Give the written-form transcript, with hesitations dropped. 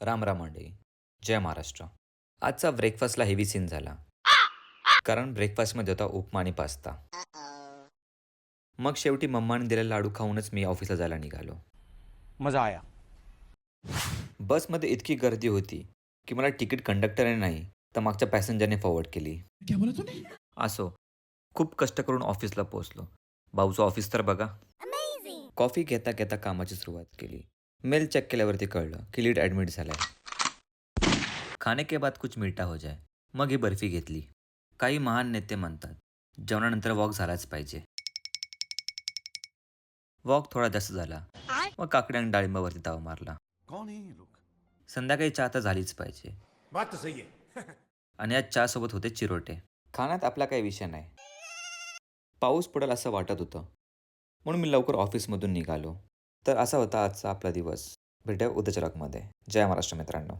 राम राम मंडळी. जय महाराष्ट्र. आजचा ब्रेकफास्टला heavy scene झाला. कारण ब्रेकफास्टमध्ये होता उपमा आणि पास्ता. मग शेवटी मम्माने दिलेला लाडू खाऊनच मी ऑफिसला जायला निघालो. मजा आया. बसमध्ये इतकी गर्दी होती की मला तिकीट कंडक्टरने नाही तर मागच्या पॅसेंजरने फॉरवर्ड केली. क्या बोला तूने? असो, खूप कष्ट करून ऑफिसला पोहोचलो. भाऊचं ऑफिस तर बघा. कॉफी घेता घेता कामाची सुरुवात केली. मेल चेक केल्यावरती कळलं की लीड ॲडमिट झालाय. खाने के बाद कुछ मीठा हो जाए. मग ही बर्फी घेतली. काही महान नेते म्हणतात, जेवणानंतर वॉक झालाच पाहिजे. वॉक थोडा जास्त झाला. मग काकडी आणि डाळिंबावरती ताव मारला. कौन है ये लोग? संध्याकाळी चहा तर झालीच पाहिजे. बात तो सही है. आणि आज चहासोबत होते चिरोटे. खाण्यात आपला काही विषय नाही. पाऊस पडेल असं वाटत होतं. म्हणून मी लवकर ऑफिसमधून निघालो. तर असा होता आजचा आपला दिवस. भेटूया उद्याच्या रकमध्ये. जय महाराष्ट्र मित्रांनो.